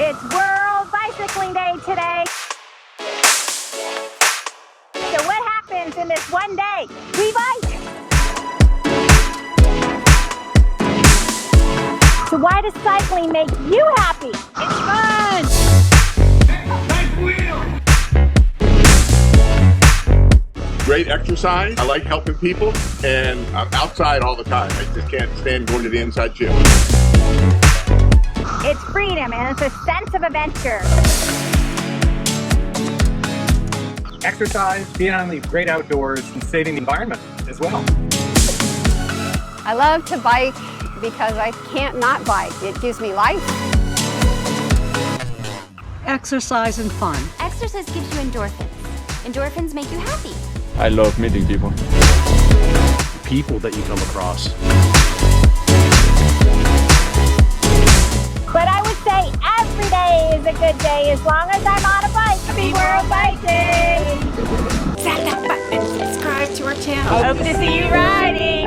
It's World Bicycling Day today. So what happens in this one day? We bike. So why does cycling make you happy? It's fun. Nice wheel. Great exercise. I like helping people, and I'm outside all the time. I just can't stand going to the inside gym. It's freedom and it's a sense of adventure. Exercise, being on the great outdoors, and saving the environment as well. I love to bike because I can't not bike. It gives me life. Exercise and fun. Exercise gives you endorphins. Endorphins make you happy. I love meeting people. People that you come across. But I would say every day is a good day as long as I'm on a bike. Happy World Bike Day! Tap that button and subscribe to our channel. Hope to see you riding!